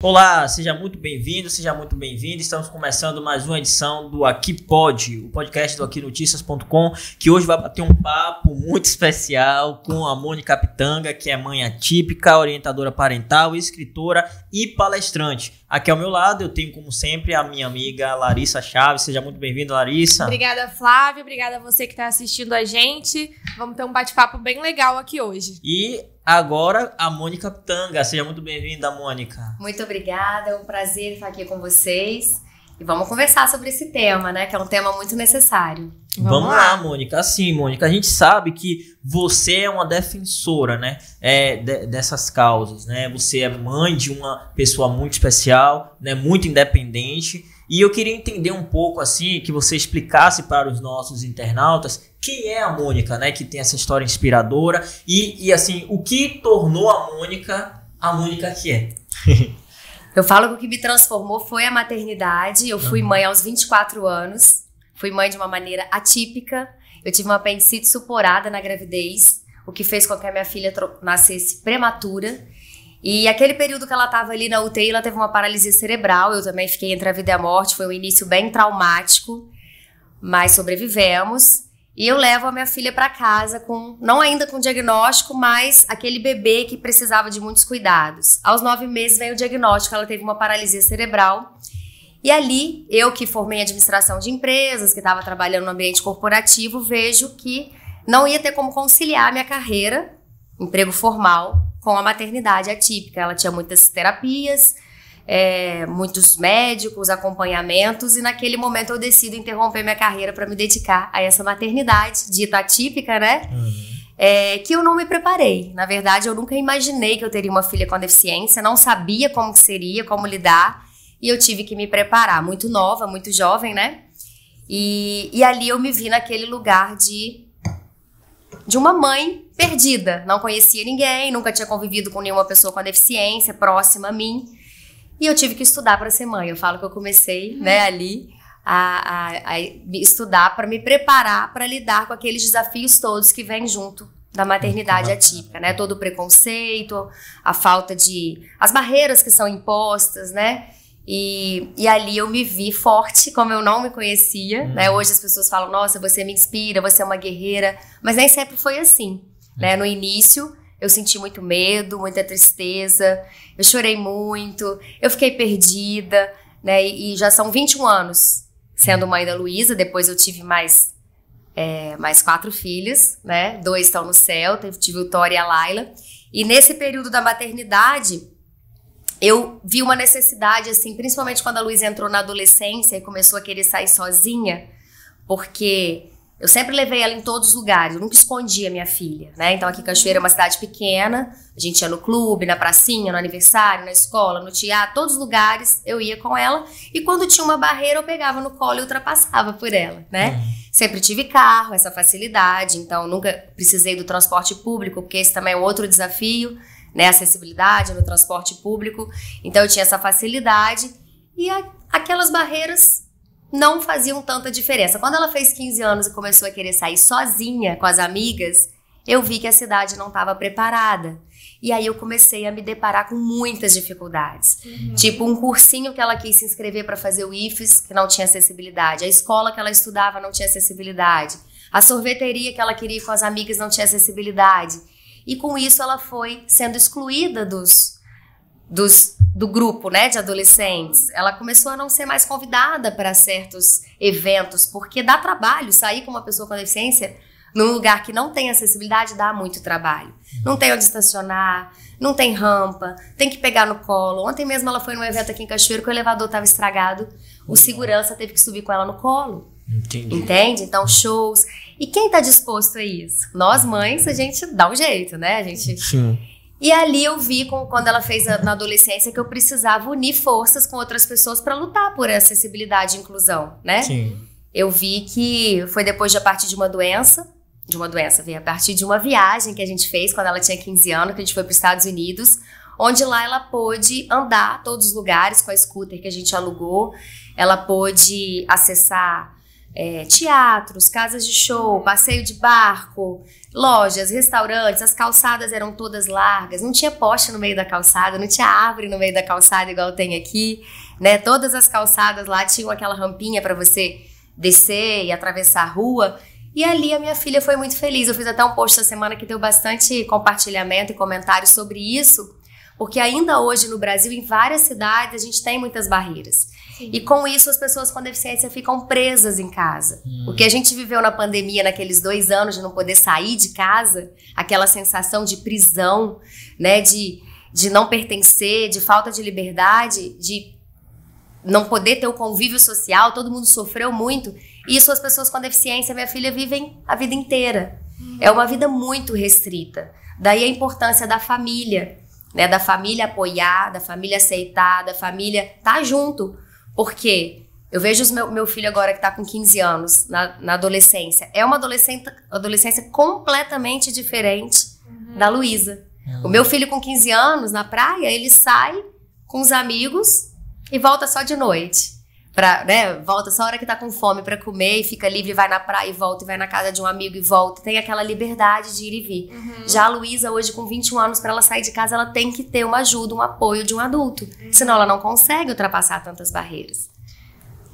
Olá, seja muito bem-vindo, seja muito bem-vinda. Estamos começando mais uma edição do Aqui Pode, o podcast do aquinoticias.com, que hoje vai bater um papo muito especial com a Mônica Pitanga, que é mãe atípica, orientadora parental, escritora e palestrante. Aqui ao meu lado eu tenho, como sempre, a minha amiga Larissa Chaves. Seja muito bem-vinda, Larissa. Obrigada, Flávio. Obrigada a você que está assistindo a gente. Vamos ter um bate-papo bem legal aqui hoje. E agora a Mônica Pitanga. Seja muito bem-vinda, Mônica. Muito obrigada, é um prazer estar aqui com vocês. E vamos conversar sobre esse tema, né? Que é um tema muito necessário. Vamos lá, Mônica. Assim, Mônica, a gente sabe que você é uma defensora, né, dessas causas, né? Você é mãe de uma pessoa muito especial, né, muito independente. E eu queria entender um pouco, assim, que você explicasse para os nossos internautas quem é a Mônica, né, que tem essa história inspiradora e assim, o que tornou a Mônica que é. Eu falo que o que me transformou foi a maternidade. Eu fui mãe aos 24 anos. Fui mãe de uma maneira atípica. Eu tive uma apendicite supurada na gravidez, o que fez com que a minha filha nascesse prematura. E aquele período que ela estava ali na UTI, ela teve uma paralisia cerebral. Eu também fiquei entre a vida e a morte. Foi um início bem traumático, mas sobrevivemos. E eu levo a minha filha para casa, não ainda com diagnóstico, mas aquele bebê que precisava de muitos cuidados. Aos 9 meses veio o diagnóstico, ela teve uma paralisia cerebral. E ali, eu que formei em administração de empresas, que estava trabalhando no ambiente corporativo, vejo que não ia ter como conciliar a minha carreira, emprego formal, com a maternidade atípica. Ela tinha muitas terapias, muitos médicos, acompanhamentos, e naquele momento eu decido interromper minha carreira para me dedicar a essa maternidade dita atípica, né? Que eu não me preparei. Na verdade, eu nunca imaginei que eu teria uma filha com deficiência, não sabia como que seria, como lidar, e eu tive que me preparar, muito nova, muito jovem, né? E ali eu me vi naquele lugar de uma mãe perdida. Não conhecia ninguém, nunca tinha convivido com nenhuma pessoa com deficiência próxima a mim. E eu tive que estudar para ser mãe. Eu falo que eu comecei, né, ali a estudar para me preparar para lidar com aqueles desafios todos que vêm junto da maternidade atípica, né? Todo o preconceito, a falta as barreiras que são impostas, né? E ali eu me vi forte, como eu não me conhecia, né? Hoje as pessoas falam, nossa, você me inspira, você é uma guerreira. Mas nem sempre foi assim, né? No início, eu senti muito medo, muita tristeza, eu chorei muito, eu fiquei perdida, né? E já são 21 anos sendo mãe da Luísa. Depois eu tive mais 4 filhos, né? 2 estão no céu, tive o Thor e a Laila. E nesse período da maternidade, eu vi uma necessidade, assim, principalmente quando a Luísa entrou na adolescência e começou a querer sair sozinha, porque eu sempre levei ela em todos os lugares, eu nunca escondia minha filha, né? Então aqui em Cachoeira é uma cidade pequena, a gente ia no clube, na pracinha, no aniversário, na escola, no teatro, todos os lugares eu ia com ela, e quando tinha uma barreira eu pegava no colo e ultrapassava por ela, né? Sempre tive carro, essa facilidade, então nunca precisei do transporte público, porque esse também é outro desafio, né? Acessibilidade no transporte público, então eu tinha essa facilidade, e aquelas barreiras não faziam tanta diferença. Quando ela fez 15 anos e começou a querer sair sozinha com as amigas, eu vi que a cidade não estava preparada. E aí eu comecei a me deparar com muitas dificuldades. Tipo, um cursinho que ela quis se inscrever para fazer o IFES, que não tinha acessibilidade. A escola que ela estudava não tinha acessibilidade. A sorveteria que ela queria ir com as amigas não tinha acessibilidade. E com isso ela foi sendo excluída do grupo, né, de adolescentes. Ela começou a não ser mais convidada para certos eventos, porque dá trabalho sair com uma pessoa com deficiência num lugar que não tem acessibilidade, dá muito trabalho. Não tem onde estacionar, não tem rampa, tem que pegar no colo. Ontem mesmo ela foi num evento aqui em Cachoeiro que o elevador estava estragado, o segurança teve que subir com ela no colo. Entende? Então, shows. E quem tá disposto a isso? Nós mães, a gente dá um jeito, né? A gente... Sim. E ali eu vi, quando ela fez na adolescência, que eu precisava unir forças com outras pessoas para lutar por acessibilidade e inclusão, né? Sim. Eu vi que foi depois a partir de uma doença, veio a partir de uma viagem que a gente fez quando ela tinha 15 anos, que a gente foi para os Estados Unidos, onde lá ela pôde andar todos os lugares com a scooter que a gente alugou, ela pôde acessar teatros, casas de show, passeio de barco, lojas, restaurantes, as calçadas eram todas largas, não tinha poste no meio da calçada, não tinha árvore no meio da calçada igual tem aqui, né? Todas as calçadas lá tinham aquela rampinha para você descer e atravessar a rua. E ali a minha filha foi muito feliz. Eu fiz até um post essa semana que deu bastante compartilhamento e comentários sobre isso, porque ainda hoje no Brasil, em várias cidades, a gente tem muitas barreiras. Sim. E com isso as pessoas com deficiência ficam presas em casa. O que a gente viveu na pandemia, naqueles 2 anos de não poder sair de casa, aquela sensação de prisão, né, de não pertencer, de falta de liberdade, de não poder ter o convívio social, todo mundo sofreu muito. Isso as pessoas com deficiência, minha filha, vivem a vida inteira. É uma vida muito restrita. Daí a importância da família, né, da família apoiar, da família aceitar, da família estar junto. Porque eu vejo meu filho agora que está com 15 anos, na adolescência. É uma adolescência completamente diferente da Luísa. O meu filho com 15 anos, na praia, ele sai com os amigos e volta só de noite. Volta só a hora que tá com fome para comer e fica livre, vai na praia e volta, e vai na casa de um amigo e volta. Tem aquela liberdade de ir e vir. Já a Luísa, hoje com 21 anos, para ela sair de casa, ela tem que ter uma ajuda, um apoio de um adulto. Senão ela não consegue ultrapassar tantas barreiras.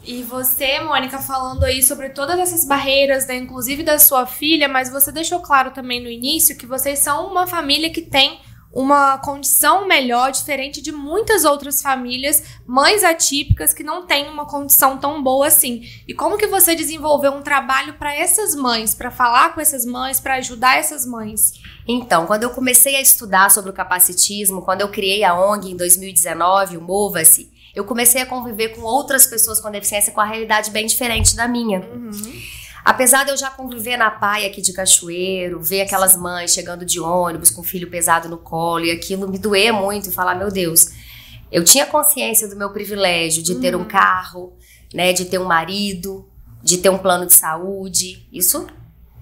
E você, Mônica, falando aí sobre todas essas barreiras, né, inclusive da sua filha, mas você deixou claro também no início que vocês são uma família que tem uma condição melhor, diferente de muitas outras famílias, mães atípicas que não têm uma condição tão boa assim. E como que você desenvolveu um trabalho para essas mães, para falar com essas mães, para ajudar essas mães? Então, quando eu comecei a estudar sobre o capacitismo, quando eu criei a ONG em 2019, o Mova-se, eu comecei a conviver com outras pessoas com deficiência com a realidade bem diferente da minha. Apesar de eu já conviver na praia aqui de Cachoeiro, ver aquelas mães chegando de ônibus com o filho pesado no colo, e aquilo me doer muito e falar, meu Deus, eu tinha consciência do meu privilégio de ter um carro, né, de ter um marido, de ter um plano de saúde. Isso,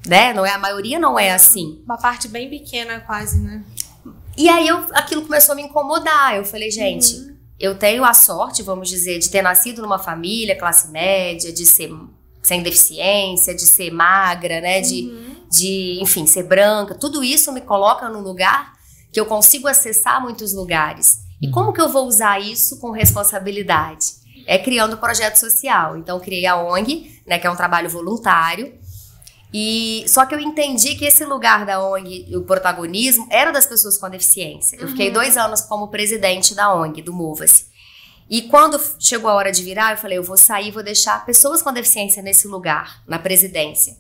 né, não é, a maioria não é assim. Uma parte bem pequena quase, né? E aí aquilo começou a me incomodar. Eu falei, gente, eu tenho a sorte, vamos dizer, de ter nascido numa família classe média, de ser sem deficiência, de ser magra, né, enfim, ser branca. Tudo isso me coloca num lugar que eu consigo acessar muitos lugares. E como que eu vou usar isso com responsabilidade? É criando projeto social. Então, criei a ONG, né, que é um trabalho voluntário. E só que eu entendi que esse lugar da ONG, o protagonismo, era das pessoas com deficiência. Eu fiquei 2 anos como presidente da ONG, do Mova-se. E quando chegou a hora de virar, eu falei, eu vou sair, vou deixar pessoas com deficiência nesse lugar, na presidência.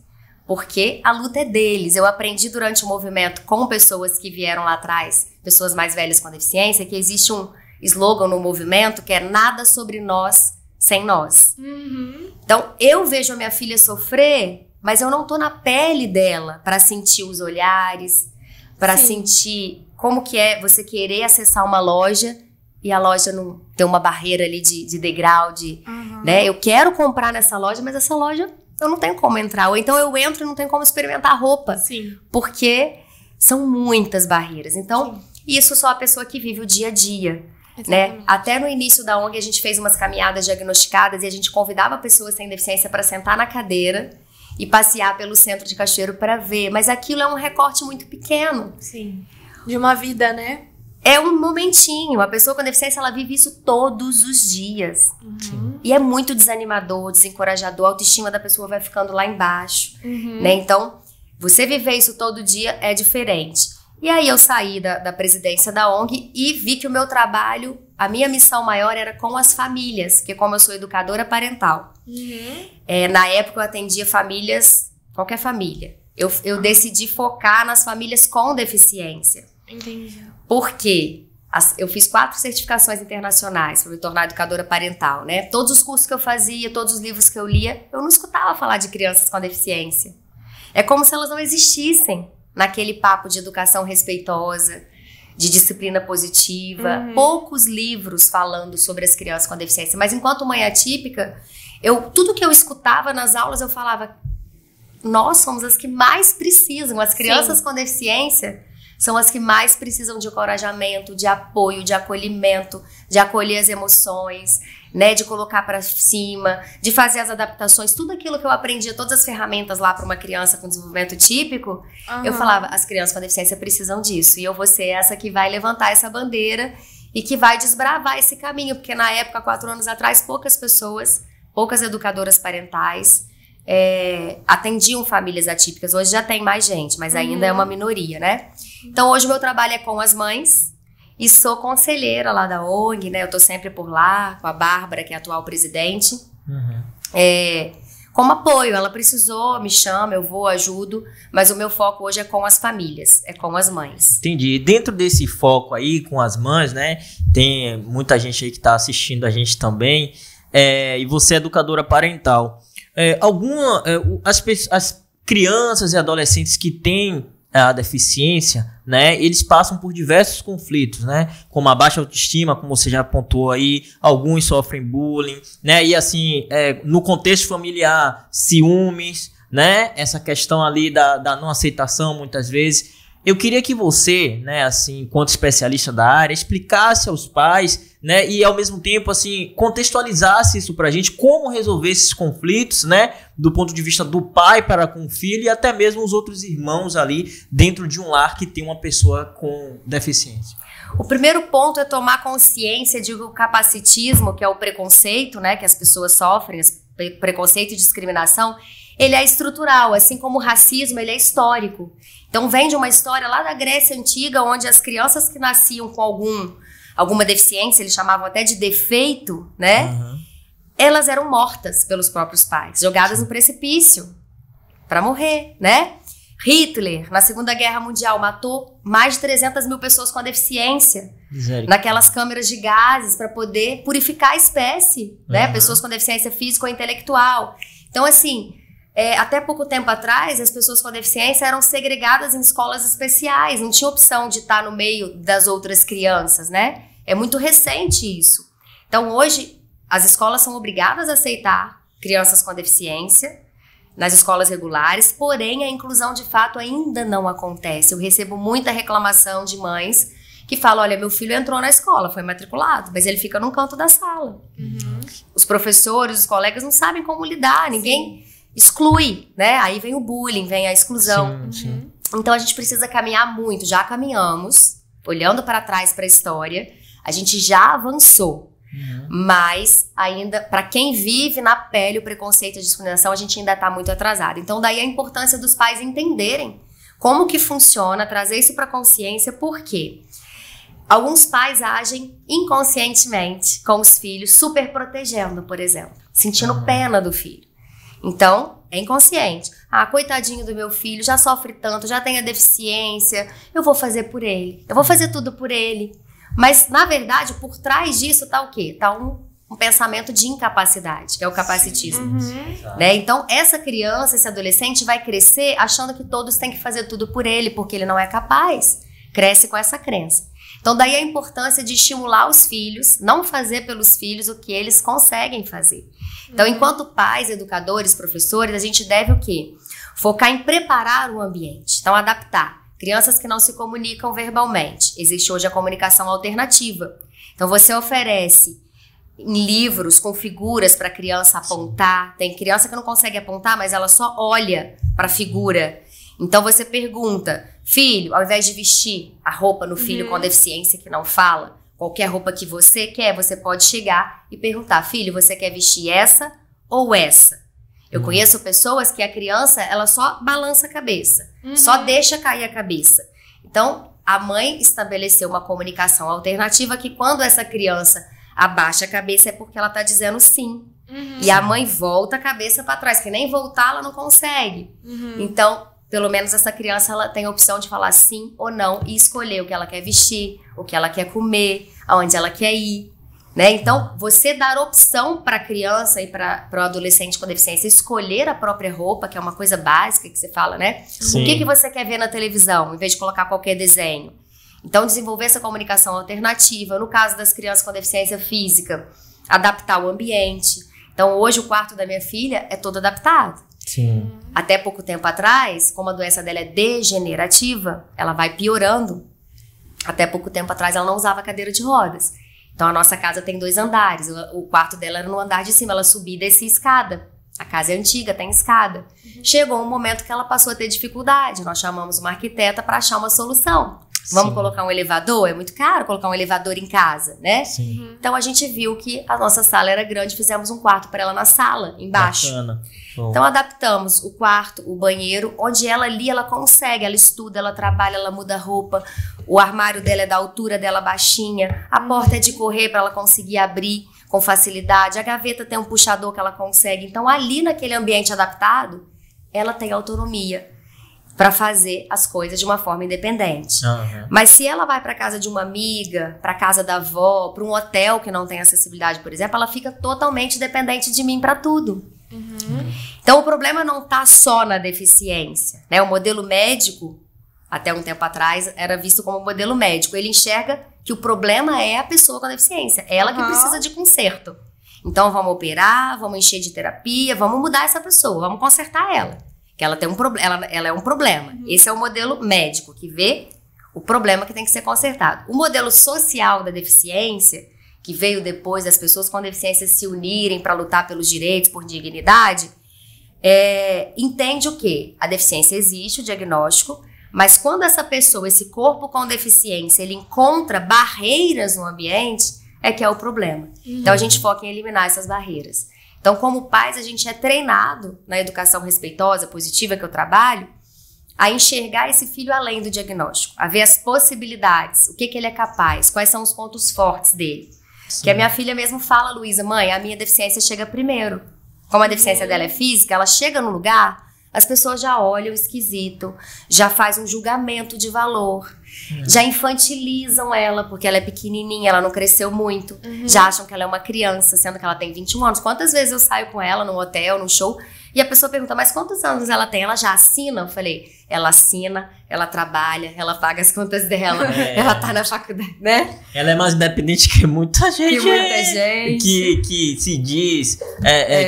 Porque a luta é deles. Eu aprendi durante o movimento com pessoas que vieram lá atrás, pessoas mais velhas com deficiência, que existe um slogan no movimento que é nada sobre nós sem nós. Então, eu vejo a minha filha sofrer, mas eu não tô na pele dela para sentir os olhares, para sentir como que é você querer acessar uma loja e a loja não tem uma barreira ali de degrau, né? Eu quero comprar nessa loja, mas essa loja eu não tenho como entrar. Ou então eu entro e não tenho como experimentar roupa. Porque são muitas barreiras. Então, isso só a pessoa que vive o dia a dia. Né? Até no início da ONG a gente fez umas caminhadas diagnosticadas e a gente convidava pessoas sem deficiência para sentar na cadeira e passear pelo centro de Cachoeiro para ver. Mas aquilo é um recorte muito pequeno. De uma vida, né? É um momentinho. A pessoa com deficiência, ela vive isso todos os dias. E é muito desanimador, desencorajador. A autoestima da pessoa vai ficando lá embaixo. Né? Então, você viver isso todo dia é diferente. E aí eu saí da presidência da ONG e vi que o meu trabalho, a minha missão maior era com as famílias, porque como eu sou educadora parental, na época eu atendia famílias, qualquer família. Eu decidi focar nas famílias com deficiência. Entendi. Por quê? Eu fiz 4 certificações internacionais para me tornar educadora parental, né? Todos os cursos que eu fazia, todos os livros que eu lia, eu não escutava falar de crianças com deficiência. É como se elas não existissem naquele papo de educação respeitosa, de disciplina positiva. Poucos livros falando sobre as crianças com deficiência. Mas enquanto mãe atípica, tudo que eu escutava nas aulas, eu falava, nós somos as que mais precisam. As crianças com deficiência são as que mais precisam de encorajamento, de apoio, de acolhimento, de acolher as emoções, né, de colocar para cima, de fazer as adaptações, tudo aquilo que eu aprendi, todas as ferramentas lá para uma criança com desenvolvimento típico, eu falava, as crianças com deficiência precisam disso, e eu vou ser essa que vai levantar essa bandeira e que vai desbravar esse caminho, porque na época, 4 anos atrás, poucas educadoras parentais atendiam famílias atípicas. Hoje já tem mais gente, mas ainda é uma minoria, né? Então hoje o meu trabalho é com as mães e sou conselheira lá da ONG, né? Eu tô sempre por lá, com a Bárbara, que é a atual presidente. Como apoio, ela precisou, me chama, eu vou, ajudo, mas o meu foco hoje é com as famílias, é com as mães. Entendi. Dentro desse foco aí com as mães, né? Tem muita gente aí que tá assistindo a gente também, e você é educadora parental. As crianças e adolescentes que têm a deficiência, né, eles passam por diversos conflitos, né, como a baixa autoestima, como você já apontou aí, alguns sofrem bullying, né, e assim, no contexto familiar, ciúmes, né, essa questão ali da não aceitação muitas vezes. Eu queria que você, né, assim, enquanto especialista da área, explicasse aos pais, né, e ao mesmo tempo, assim, contextualizasse isso pra gente, como resolver esses conflitos, né, do ponto de vista do pai para com o filho e até mesmo os outros irmãos ali dentro de um lar que tem uma pessoa com deficiência. O primeiro ponto é tomar consciência de que o capacitismo, que é o preconceito, né, que as pessoas sofrem, preconceito e discriminação, ele é estrutural, assim como o racismo, ele é histórico. Então vem de uma história lá da Grécia Antiga, onde as crianças que nasciam com alguma deficiência, eles chamavam até de defeito, né? Elas eram mortas pelos próprios pais, jogadas no precipício para morrer, né? Hitler, na Segunda Guerra Mundial, matou mais de 300 mil pessoas com a deficiência naquelas câmeras de gases para poder purificar a espécie, né? Pessoas com deficiência física ou intelectual. Então, assim, até pouco tempo atrás, as pessoas com deficiência eram segregadas em escolas especiais, não tinha opção de estar no meio das outras crianças, né? É muito recente isso. Então, hoje, as escolas são obrigadas a aceitar crianças com deficiência nas escolas regulares, porém, a inclusão, de fato, ainda não acontece. Eu recebo muita reclamação de mães que falam, olha, meu filho entrou na escola, foi matriculado, mas ele fica num canto da sala. Os professores, os colegas não sabem como lidar, ninguém exclui, né? Aí vem o bullying, vem a exclusão. Então a gente precisa caminhar muito, já caminhamos, olhando para trás para a história, a gente já avançou, mas ainda, para quem vive na pele o preconceito e a discriminação, a gente ainda está muito atrasado. Então daí a importância dos pais entenderem como que funciona, trazer isso para a consciência, por quê? Alguns pais agem inconscientemente com os filhos, super protegendo, por exemplo, sentindo pena do filho. Então, é inconsciente. Ah, coitadinho do meu filho, já sofre tanto, já tem a deficiência, eu vou fazer por ele, eu vou fazer tudo por ele. Mas, na verdade, por trás disso tá o quê? Tá um pensamento de incapacidade, que é o capacitismo. Né? Então, essa criança, esse adolescente vai crescer achando que todos têm que fazer tudo por ele, porque ele não é capaz. Cresce com essa crença. Então, daí a importância de estimular os filhos, não fazer pelos filhos o que eles conseguem fazer. Então, enquanto pais, educadores, professores, a gente deve o quê? Focar em preparar o ambiente. Então, adaptar. Crianças que não se comunicam verbalmente. Existe hoje a comunicação alternativa. Então, você oferece livros com figuras para a criança apontar. Tem criança que não consegue apontar, mas ela só olha para a figura. Então, você pergunta, filho, ao invés de vestir a roupa no filho com deficiência que não fala, qualquer roupa que você quer, você pode chegar e perguntar, filho, você quer vestir essa ou essa? Eu conheço pessoas que a criança, ela só balança a cabeça, só deixa cair a cabeça. Então, a mãe estabeleceu uma comunicação alternativa que quando essa criança abaixa a cabeça é porque ela está dizendo sim. E a mãe volta a cabeça para trás, que nem voltar ela não consegue. Então, pelo menos essa criança ela tem a opção de falar sim ou não e escolher o que ela quer vestir, o que ela quer comer, aonde ela quer ir, né? Então, você dar opção para a criança e para o adolescente com deficiência escolher a própria roupa, que é uma coisa básica que você fala, né? Sim. O que você quer ver na televisão, em vez de colocar qualquer desenho? Então, desenvolver essa comunicação alternativa. No caso das crianças com deficiência física, adaptar o ambiente. Então, hoje o quarto da minha filha é todo adaptado. Sim. Até pouco tempo atrás, como a doença dela é degenerativa, ela vai piorando. Até pouco tempo atrás ela não usava cadeira de rodas. Então a nossa casa tem 2 andares. O quarto dela era no andar de cima, ela subia e descia escada. A casa é antiga, tem escada. Chegou um momento que ela passou a ter dificuldade. Nós chamamos uma arquiteta para achar uma solução. Vamos colocar um elevador? É muito caro colocar um elevador em casa, né? Sim. Então a gente viu que a nossa sala era grande, fizemos um quarto para ela na sala, embaixo. Bacana. Bom. Então adaptamos o quarto, o banheiro, onde ela ali, ela consegue, ela estuda, ela trabalha, ela muda roupa, o armário dela é da altura dela baixinha, a porta é de correr para ela conseguir abrir com facilidade, a gaveta tem um puxador que ela consegue. Então ali naquele ambiente adaptado, ela tem autonomia para fazer as coisas de uma forma independente. Uhum. Mas se ela vai para casa de uma amiga, para casa da avó, para um hotel que não tem acessibilidade, por exemplo, ela fica totalmente dependente de mim para tudo. Então o problema não está só na deficiência, né? O modelo médico, até um tempo atrás, era visto como modelo médico. Ele enxerga que o problema é a pessoa com a deficiência, ela que precisa de conserto. Então vamos operar, vamos encher de terapia, vamos mudar essa pessoa, vamos consertar ela. Que ela tem um problema, ela é um problema. Esse é o modelo médico, que vê o problema que tem que ser consertado. O modelo social da deficiência, que veio depois das pessoas com deficiência se unirem para lutar pelos direitos, por dignidade, entende o quê? A deficiência existe, o diagnóstico, mas quando essa pessoa, esse corpo com deficiência, ele encontra barreiras no ambiente, é que é o problema. Então a gente foca em eliminar essas barreiras. Então, como pais, a gente é treinado na educação respeitosa, positiva que eu trabalho, a enxergar esse filho além do diagnóstico, a ver as possibilidades, o que ele é capaz, quais são os pontos fortes dele. Sim. Que a minha filha mesmo fala, Luísa, mãe, a minha deficiência chega primeiro. Como a deficiência dela é física, ela chega no lugar, as pessoas já olham esquisito, já faz um julgamento de valor, já infantilizam ela, porque ela é pequenininha, ela não cresceu muito, já acham que ela é uma criança, sendo que ela tem 21 anos. Quantas vezes eu saio com ela num hotel, num show, e a pessoa pergunta, mas quantos anos ela tem? Ela já assina? Eu falei, ela assina, ela trabalha, ela paga as contas dela, ela tá na faculdade, né? Ela é mais independente que muita gente. Que muita gente. Que se diz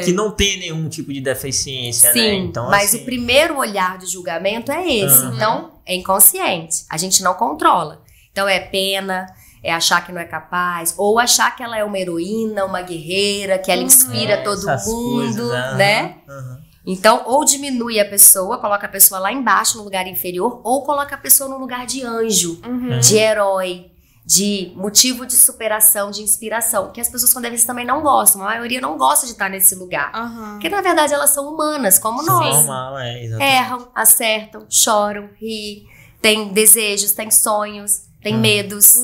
que não tem nenhum tipo de deficiência, sim, né? Então, mas assim, o primeiro olhar de julgamento é esse. Então, é inconsciente. A gente não controla. Então, é pena, é achar que não é capaz, ou achar que ela é uma heroína, uma guerreira, que ela inspira todo mundo, coisas, né? Então, ou diminui a pessoa, coloca a pessoa lá embaixo, no lugar inferior, ou coloca a pessoa no lugar de anjo, de herói, de motivo de superação, de inspiração, que as pessoas com deficiência também não gostam. A maioria não gosta de estar nesse lugar. Porque, na verdade, elas são humanas, como nós. Normal, exatamente. Erram, acertam, choram, riem, têm desejos, têm sonhos, têm medos.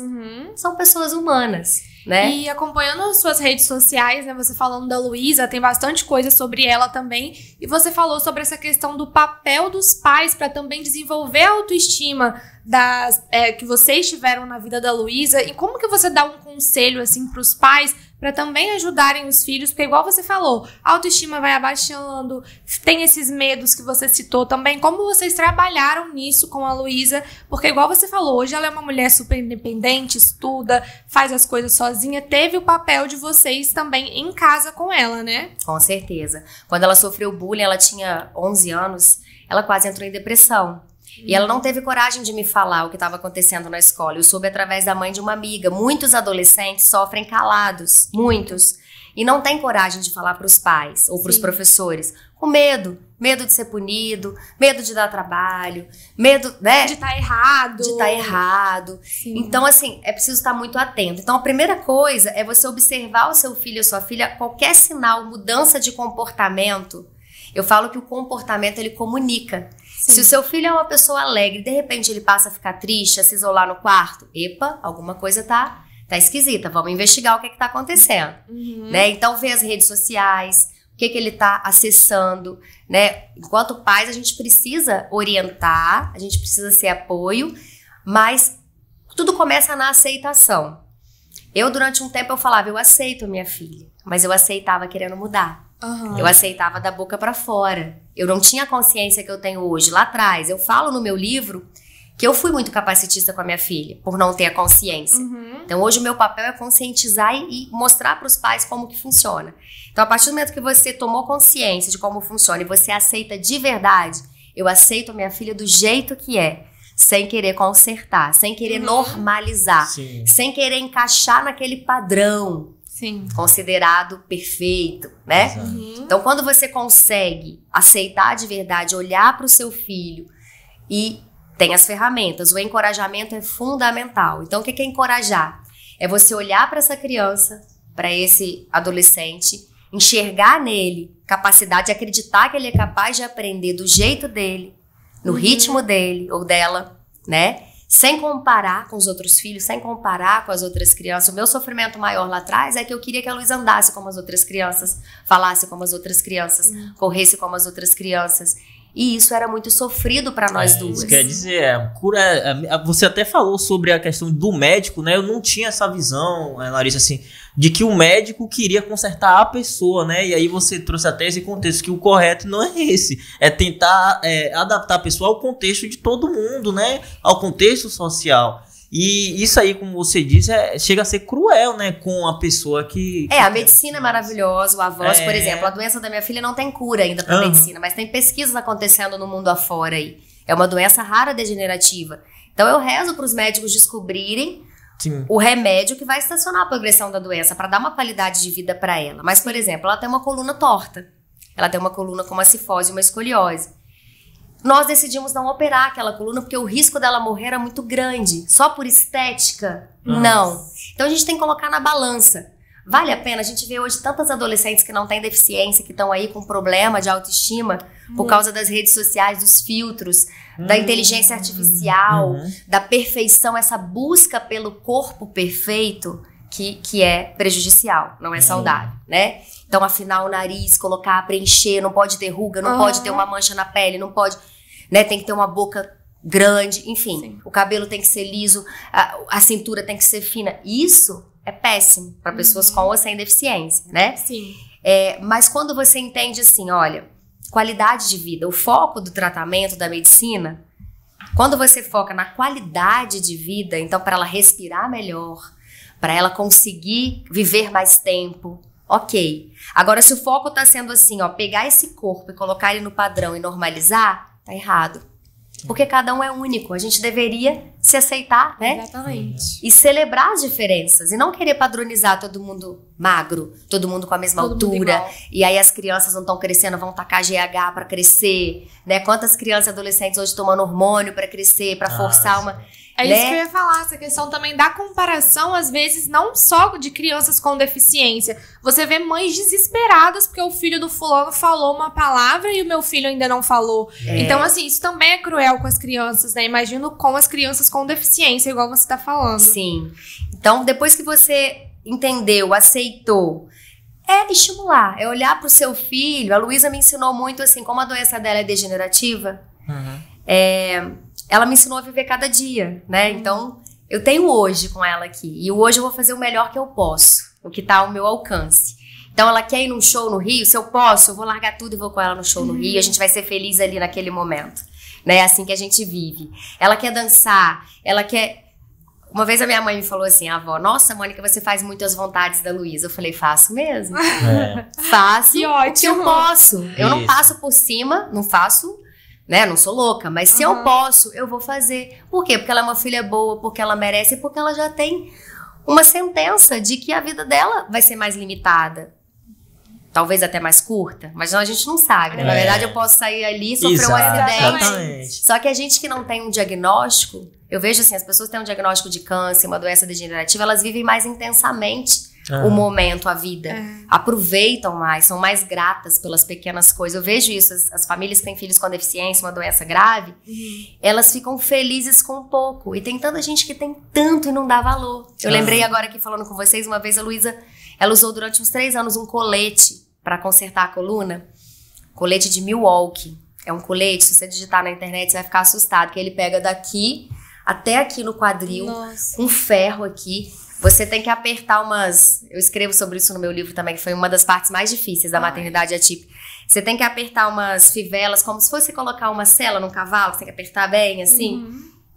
São pessoas humanas, né? E acompanhando as suas redes sociais, né, você falando da Luísa, tem bastante coisa sobre ela também, e você falou sobre essa questão do papel dos pais para também desenvolver a autoestima que vocês tiveram na vida da Luísa, e como que você dá um conselho assim para os pais para também ajudarem os filhos, porque igual você falou, a autoestima vai abaixando, tem esses medos que você citou também, como vocês trabalharam nisso com a Luísa, porque igual você falou, hoje ela é uma mulher super independente, estuda, faz as coisas sozinha, teve o papel de vocês também em casa com ela, né? Com certeza. Quando ela sofreu bullying, ela tinha 11 anos, ela quase entrou em depressão. E ela não teve coragem de me falar o que estava acontecendo na escola. Eu soube através da mãe de uma amiga. Muitos adolescentes sofrem calados, muitos. E não tem coragem de falar para os pais ou para os professores. Com medo. Medo de ser punido, medo de dar trabalho, medo, né? De estar errado. De estar errado. Sim. Então, assim, é preciso estar muito atento. Então, a primeira coisa é você observar o seu filho ou sua filha, qualquer sinal, mudança de comportamento. Eu falo que o comportamento, ele comunica. Sim. Se o seu filho é uma pessoa alegre, de repente ele passa a ficar triste, a se isolar no quarto, epa, alguma coisa tá esquisita, vamos investigar o que tá acontecendo, né? Então vê as redes sociais, o que ele tá acessando, né? Enquanto pais a gente precisa orientar, a gente precisa ser apoio, mas tudo começa na aceitação. Eu durante um tempo eu falava, eu aceito a minha filha, mas eu aceitava querendo mudar. Eu aceitava da boca pra fora. Eu não tinha a consciência que eu tenho hoje. Lá atrás, eu falo no meu livro que eu fui muito capacitista com a minha filha, por não ter a consciência. Então hoje o meu papel é conscientizar e mostrar para os pais como que funciona. Então a partir do momento que você tomou consciência de como funciona e você aceita de verdade, eu aceito a minha filha do jeito que é, sem querer consertar, sem querer normalizar, Sim. sem querer encaixar naquele padrão considerado perfeito, né? Exato. Então quando você consegue aceitar de verdade, olhar para o seu filho e tem as ferramentas, o encorajamento é fundamental. Então o que é encorajar? É você olhar para essa criança, para esse adolescente, enxergar nele capacidade de acreditar que ele é capaz de aprender do jeito dele, no ritmo dele ou dela, né? Sem comparar com os outros filhos, sem comparar com as outras crianças. O meu sofrimento maior lá atrás é que eu queria que a Luísa andasse como as outras crianças, falasse como as outras crianças, corresse como as outras crianças. E isso era muito sofrido para nós duas. Isso quer dizer, você até falou sobre a questão do médico, né? Eu não tinha essa visão, Larissa, assim, de que o médico queria consertar a pessoa, né? E aí você trouxe até esse contexto, que o correto não é esse. É tentar adaptar a pessoa ao contexto de todo mundo, né? Ao contexto social. E isso aí, como você disse, chega a ser cruel, né? Com a pessoa que... A medicina é maravilhosa, o avanço, por exemplo. A doença da minha filha não tem cura ainda pra medicina, mas tem pesquisas acontecendo no mundo afora aí. É uma doença rara degenerativa. Então eu rezo pros médicos descobrirem o remédio que vai estacionar a progressão da doença, pra dar uma qualidade de vida pra ela. Mas, por exemplo, ela tem uma coluna torta. Ela tem uma coluna com uma cifose e uma escoliose. Nós decidimos não operar aquela coluna porque o risco dela morrer era muito grande. Só por estética? Não. Então a gente tem que colocar na balança. Vale a pena? A gente vê hoje tantas adolescentes que não têm deficiência, que estão aí com problema de autoestima por causa das redes sociais, dos filtros, da inteligência artificial, da perfeição, essa busca pelo corpo perfeito que é prejudicial, não é saudável, né? Então, afinar o nariz, colocar, preencher, não pode ter ruga, não pode ter uma mancha na pele, não pode, né? Tem que ter uma boca grande, enfim. O cabelo tem que ser liso, a cintura tem que ser fina. Isso é péssimo para pessoas com ou sem deficiência, né? Sim. Mas quando você entende assim, olha, qualidade de vida, o foco do tratamento da medicina, quando você foca na qualidade de vida, então para ela respirar melhor, para ela conseguir viver mais tempo, ok. Agora, se o foco tá sendo assim, ó, pegar esse corpo e colocar ele no padrão e normalizar, tá errado. Porque cada um é único. A gente deveria se aceitar, né? Exatamente. E celebrar as diferenças. E não querer padronizar todo mundo magro, todo mundo com a mesma altura. E aí as crianças não estão crescendo, vão tacar GH pra crescer, né? Quantas crianças e adolescentes hoje tomando hormônio pra crescer, pra forçar uma... É isso que eu ia falar, essa questão também da comparação, às vezes, não só de crianças com deficiência. Você vê mães desesperadas porque o filho do fulano falou uma palavra e o meu filho ainda não falou. Então, assim, isso também é cruel com as crianças, né? Imagino com as crianças com deficiência, igual você tá falando. Sim. Então, depois que você entendeu, aceitou, é estimular, é olhar pro seu filho. A Luísa me ensinou muito, assim, como a doença dela é degenerativa, ela me ensinou a viver cada dia, né? Então, eu tenho hoje com ela aqui. E hoje eu vou fazer o melhor que eu posso. O que tá ao meu alcance. Então, ela quer ir num show no Rio? Se eu posso, eu vou largar tudo e vou com ela no show no Rio. A gente vai ser feliz ali naquele momento. Né? É assim que a gente vive. Ela quer dançar. Ela quer... Uma vez a minha mãe me falou assim, avó, nossa, Mônica, você faz muitas vontades da Luísa. Eu falei, faço mesmo. Faço que o que eu posso. Eu não Isso. passo por cima, não faço... Né? Não sou louca, mas se eu posso, eu vou fazer. Por quê? Porque ela é uma filha boa, porque ela merece, porque ela já tem uma sentença de que a vida dela vai ser mais limitada. Talvez até mais curta, mas não, a gente não sabe, né? Na verdade, eu posso sair ali e sofrer um acidente. Exatamente. Só que a gente que não tem um diagnóstico, eu vejo assim, as pessoas que têm um diagnóstico de câncer, uma doença degenerativa, elas vivem mais intensamente o momento, a vida. Aproveitam mais, são mais gratas pelas pequenas coisas. Eu vejo isso, as famílias que têm filhos com deficiência, uma doença grave, elas ficam felizes com pouco. E tem tanta gente que tem tanto e não dá valor. Eu lembrei agora aqui falando com vocês, uma vez a Luísa, ela usou durante uns 3 anos um colete para consertar a coluna. Colete de Milwaukee. É um colete, se você digitar na internet, você vai ficar assustado, que ele pega daqui até aqui no quadril, com ferro aqui. Você tem que apertar umas... Eu escrevo sobre isso no meu livro também, que foi uma das partes mais difíceis da maternidade atípica. Você tem que apertar umas fivelas, como se fosse colocar uma sela num cavalo, você tem que apertar bem, assim.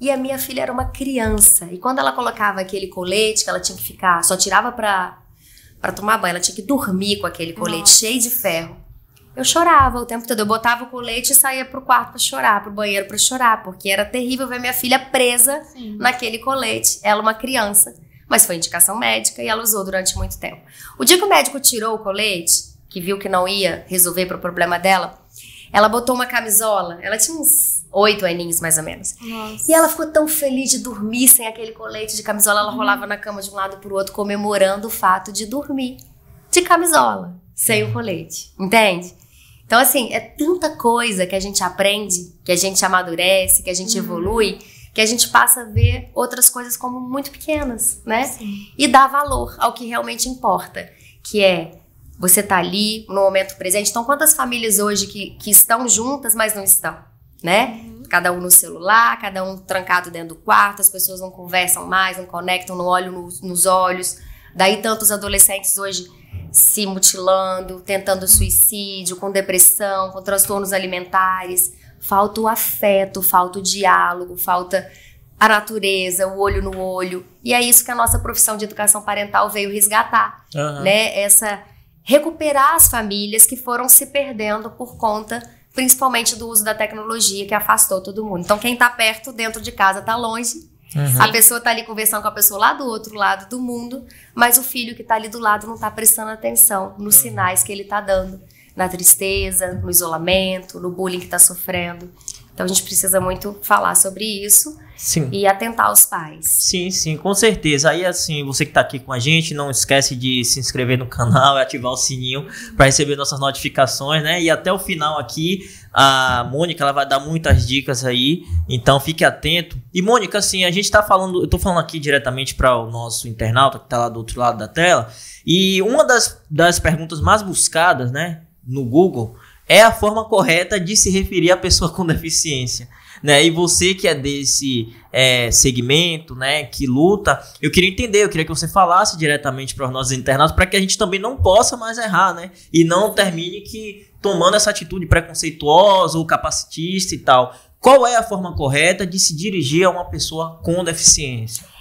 E a minha filha era uma criança. E quando ela colocava aquele colete, que ela tinha que ficar, só tirava pra tomar banho, ela tinha que dormir com aquele colete cheio de ferro. Eu chorava o tempo todo. Eu botava o colete e saía pro quarto pra chorar, pro banheiro pra chorar, porque era terrível ver minha filha presa naquele colete. Ela uma criança, mas foi indicação médica e ela usou durante muito tempo. O dia que o médico tirou o colete, que viu que não ia resolver pro problema dela, ela botou uma camisola. Ela tinha uns 8 aninhos, mais ou menos. Nossa. E ela ficou tão feliz de dormir sem aquele colete de camisola. Ela rolava na cama de um lado pro outro, comemorando o fato de dormir de camisola, sem o colete. Entende? Então, assim, é tanta coisa que a gente aprende, que a gente amadurece, que a gente evolui, que a gente passa a ver outras coisas como muito pequenas, né? Sim. E dar valor ao que realmente importa, que é você tá ali no momento presente. Então, quantas famílias hoje que estão juntas, mas não estão, né? Cada um no celular, cada um trancado dentro do quarto, as pessoas não conversam mais, não conectam, não olham nos olhos. Daí tantos adolescentes hoje se mutilando, tentando suicídio, com depressão, com transtornos alimentares. Falta o afeto, falta o diálogo, falta a natureza, o olho no olho. E é isso que a nossa profissão de educação parental veio resgatar, né? Recuperar as famílias que foram se perdendo por conta, principalmente do uso da tecnologia, que afastou todo mundo. Então, quem tá perto, dentro de casa, tá longe. A pessoa tá ali conversando com a pessoa lá do outro lado do mundo, mas o filho que tá ali do lado não tá prestando atenção nos sinais que ele tá dando, na tristeza, no isolamento, no bullying que tá sofrendo. Então a gente precisa muito falar sobre isso e atentar aos pais. Sim, com certeza. Aí assim, você que tá aqui com a gente, não esquece de se inscrever no canal e ativar o sininho para receber nossas notificações, né? E até o final aqui, a Mônica, ela vai dar muitas dicas aí, então fique atento. E Mônica, assim, a gente tá falando, eu tô falando aqui diretamente para o nosso internauta que tá lá do outro lado da tela, e uma das perguntas mais buscadas, né, no Google, é a forma correta de se referir à pessoa com deficiência, né? E você que é desse segmento, né, que luta, eu queria que você falasse diretamente para os nossos internautas, para que a gente também não possa mais errar, né? E não termine tomando essa atitude preconceituosa ou capacitista e tal. Qual é a forma correta de se dirigir a uma pessoa com deficiência?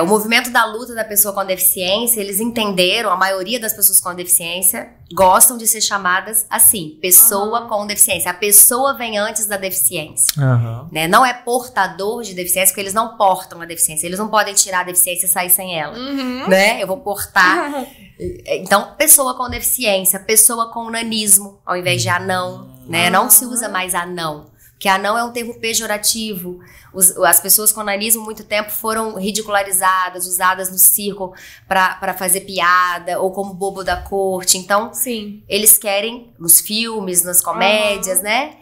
O movimento da luta da pessoa com deficiência, eles entenderam, a maioria das pessoas com deficiência gostam de ser chamadas assim, pessoa com deficiência. A pessoa vem antes da deficiência. Né? Não é portador de deficiência, porque eles não portam a deficiência. Eles não podem tirar a deficiência e sair sem ela. Né? Eu vou portar. Então, pessoa com deficiência, pessoa com nanismo, ao invés de anão. Né? Não se usa mais anão. Porque anão é um termo pejorativo. As pessoas com nanismo, muito tempo, foram ridicularizadas, usadas no circo para fazer piada, ou como bobo da corte. Então, eles querem, nos filmes, nas comédias, né?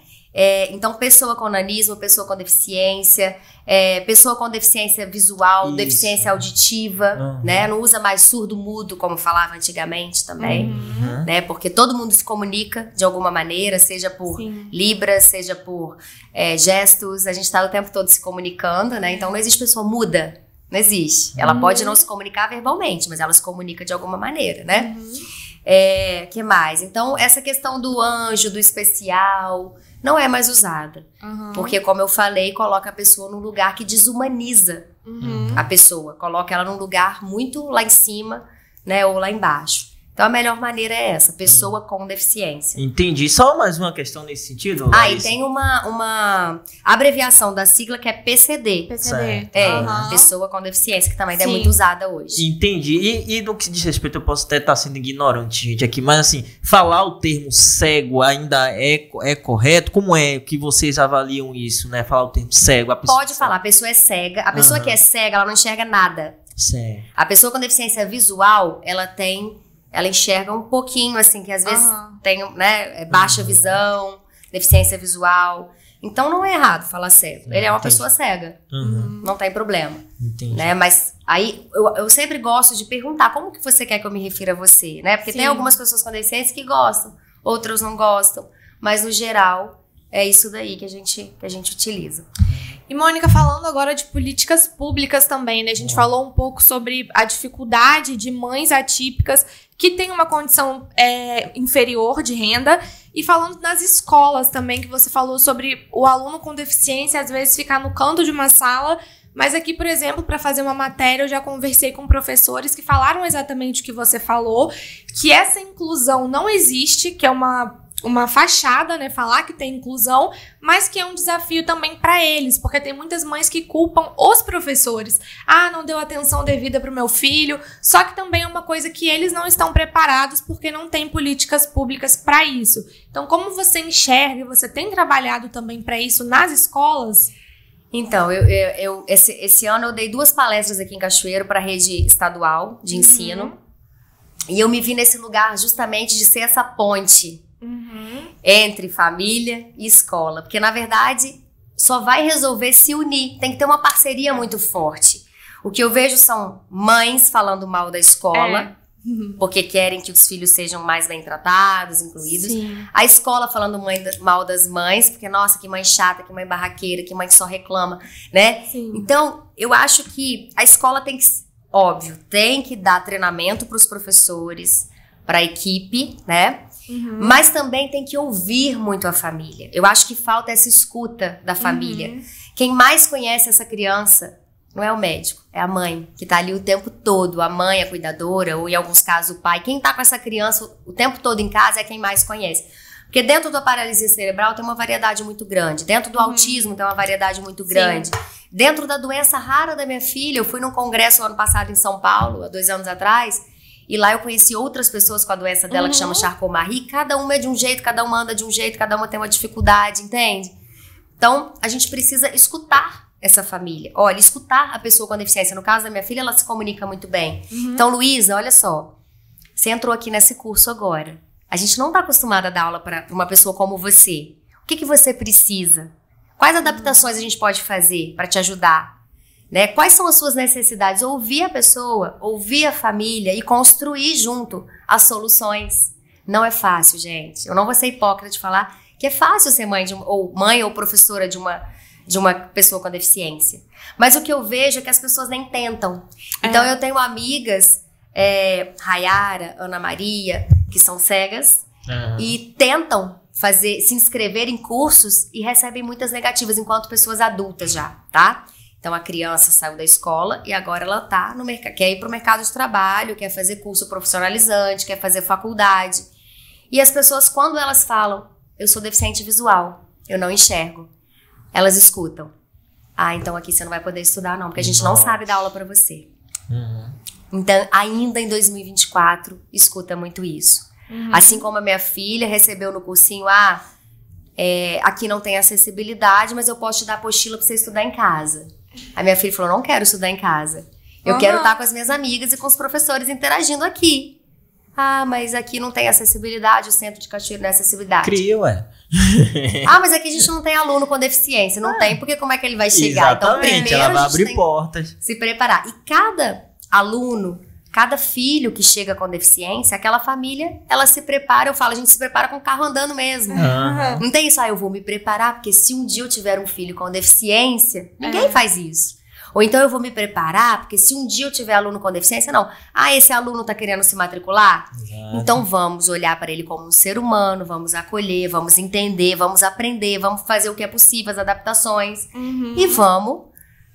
Então, pessoa com nanismo, pessoa com deficiência visual, deficiência auditiva, né? Não usa mais surdo-mudo, como falava antigamente também, né? Porque todo mundo se comunica de alguma maneira, seja por libras, seja por gestos, a gente tá o tempo todo se comunicando, né? Então, não existe pessoa muda, não existe. Ela pode não se comunicar verbalmente, mas ela se comunica de alguma maneira, né? Que mais? Então, essa questão do anjo, do especial, não é mais usada. Porque, como eu falei, coloca a pessoa num lugar que desumaniza a pessoa. Coloca ela num lugar muito lá em cima, né, ou lá embaixo. Então, a melhor maneira é essa, pessoa com deficiência. Entendi. Só mais uma questão nesse sentido? E tem uma abreviação da sigla que é PCD. Pessoa com deficiência, que também é muito usada hoje. Entendi. E no que diz respeito, eu posso até estar sendo ignorante, gente, aqui, mas assim, falar o termo cego ainda é correto? Como é que vocês avaliam isso, né? Falar o termo cego. Pode falar, a pessoa é cega. A pessoa que é cega, ela não enxerga nada. Certo. A pessoa com deficiência visual, ela enxerga um pouquinho, assim, que às vezes tem, né, baixa visão, deficiência visual. Então, não é errado falar cego. Ele é uma pessoa cega. Não tem problema. Né? Mas aí, eu sempre gosto de perguntar, como que você quer que eu me refira a você? Né? Porque tem algumas pessoas com deficiência que gostam, outras não gostam. Mas, no geral, é isso daí que a gente utiliza. E, Mônica, falando agora de políticas públicas também, né? A gente falou um pouco sobre a dificuldade de mães atípicas que têm uma condição inferior de renda. E falando nas escolas também, que você falou sobre o aluno com deficiência, às vezes, ficar no canto de uma sala. Mas aqui, por exemplo, para fazer uma matéria, eu já conversei com professores que falaram exatamente o que você falou, que essa inclusão não existe, que é uma fachada, né, falar que tem inclusão, mas que é um desafio também para eles, porque tem muitas mães que culpam os professores. Ah, não deu atenção devida para o meu filho, só que também é uma coisa que eles não estão preparados porque não tem políticas públicas para isso. Então, como você enxerga, você tem trabalhado também para isso nas escolas? Então, esse ano eu dei 2 palestras aqui em Cachoeiro para a rede estadual de ensino, e eu me vi nesse lugar justamente de ser essa ponte entre família e escola. Porque, na verdade, só vai resolver se unir. Tem que ter uma parceria muito forte. O que eu vejo são mães falando mal da escola, porque querem que os filhos sejam mais bem tratados, incluídos. Sim. A escola falando mal das mães, porque, nossa, que mãe chata, que mãe barraqueira, que mãe que só reclama, né? Sim. Então, eu acho que a escola tem que, óbvio, tem que dar treinamento para os professores, para a equipe, né? Mas também tem que ouvir muito a família. Eu acho que falta essa escuta da família. Quem mais conhece essa criança não é o médico, é a mãe, que tá ali o tempo todo. A mãe, a cuidadora, ou em alguns casos o pai. Quem tá com essa criança o tempo todo em casa é quem mais conhece. Porque dentro da paralisia cerebral tem uma variedade muito grande. Dentro do autismo tem uma variedade muito grande. Dentro da doença rara da minha filha, eu fui num congresso ano passado em São Paulo, há 2 anos atrás, e lá eu conheci outras pessoas com a doença dela que chama Charcot-Marie. Cada uma é de um jeito, cada uma anda de um jeito, cada uma tem uma dificuldade, entende? Então, a gente precisa escutar essa família. Olha, escutar a pessoa com deficiência. No caso da minha filha, ela se comunica muito bem. Então, Luísa, olha só. Você entrou aqui nesse curso agora. A gente não está acostumada a dar aula para uma pessoa como você. O que você precisa? Quais adaptações a gente pode fazer para te ajudar? Né? Quais são as suas necessidades? Ouvir a pessoa, ouvir a família e construir junto as soluções. Não é fácil, gente. Eu não vou ser hipócrita de falar que é fácil ser mãe ou professora de uma pessoa com deficiência. Mas o que eu vejo é que as pessoas nem tentam. Então eu tenho amigas, Rayara, Ana Maria, que são cegas e tentam se inscrever em cursos e recebem muitas negativas enquanto pessoas adultas já, tá? Então, a criança saiu da escola e agora ela tá no mercado, quer ir para o mercado de trabalho, quer fazer curso profissionalizante, quer fazer faculdade. E as pessoas, quando elas falam, eu sou deficiente visual, eu não enxergo, elas escutam. Ah, então aqui você não vai poder estudar não, porque a gente não sabe dar aula para você. Então, ainda em 2024, escuta muito isso. Assim como a minha filha recebeu no cursinho, aqui não tem acessibilidade, mas eu posso te dar apostila para você estudar em casa. A minha filha falou, não quero estudar em casa. Eu quero estar com as minhas amigas e com os professores interagindo aqui. Ah, mas aqui não tem acessibilidade, o centro de Cachoeiro não é acessibilidade. Cria, ué. Mas aqui a gente não tem aluno com deficiência. Não tem, porque como é que ele vai chegar? Exatamente, então, primeiro ela vai abrir portas. Se preparar. E cada aluno, cada filho que chega com deficiência, aquela família, ela se prepara. Eu falo, a gente se prepara com o carro andando mesmo. Não tem isso, eu vou me preparar, porque se um dia eu tiver um filho com deficiência, ninguém faz isso. Ou então eu vou me preparar, porque se um dia eu tiver aluno com deficiência, não. Esse aluno tá querendo se matricular? Exato. Então vamos olhar para ele como um ser humano, vamos acolher, vamos entender, vamos aprender, vamos fazer o que é possível, as adaptações. E vamos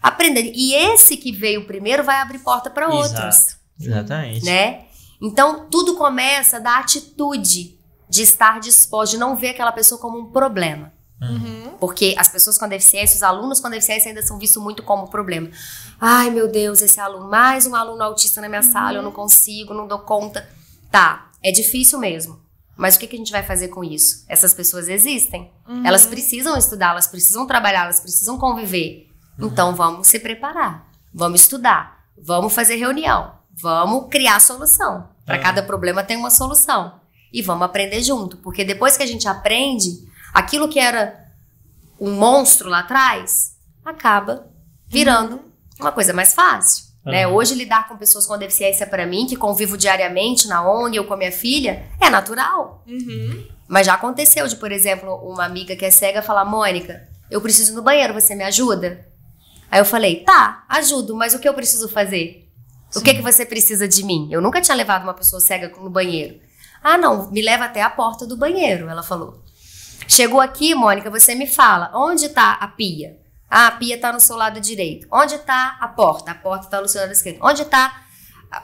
aprender. E esse que veio primeiro vai abrir porta para outros. Exatamente. Né? Então, tudo começa da atitude de estar disposto, de não ver aquela pessoa como um problema. Porque as pessoas com deficiência, os alunos com deficiência ainda são vistos muito como problema. Ai, meu Deus, esse aluno, mais um aluno autista na minha sala, eu não consigo, não dou conta. Tá, é difícil mesmo. Mas o que a gente vai fazer com isso? Essas pessoas existem. Elas precisam estudar, elas precisam trabalhar, elas precisam conviver. Então, vamos se preparar. Vamos estudar. Vamos fazer reunião. Vamos criar solução. Para cada problema tem uma solução. E vamos aprender junto. Porque depois que a gente aprende, aquilo que era um monstro lá atrás, acaba virando uma coisa mais fácil. Né? Hoje, lidar com pessoas com deficiência, para mim, que convivo diariamente na ONG ou com a minha filha, é natural. Mas já aconteceu de, por exemplo, uma amiga que é cega falar, Mônica, eu preciso ir no banheiro, você me ajuda? Aí eu falei, tá, ajudo, mas o que eu preciso fazer? O que você precisa de mim? Eu nunca tinha levado uma pessoa cega no banheiro. Ah, não, me leva até a porta do banheiro, ela falou. Chegou aqui, Mônica, você me fala, onde tá a pia? Ah, a pia tá no seu lado direito. Onde tá a porta? A porta tá no seu lado esquerdo. Onde tá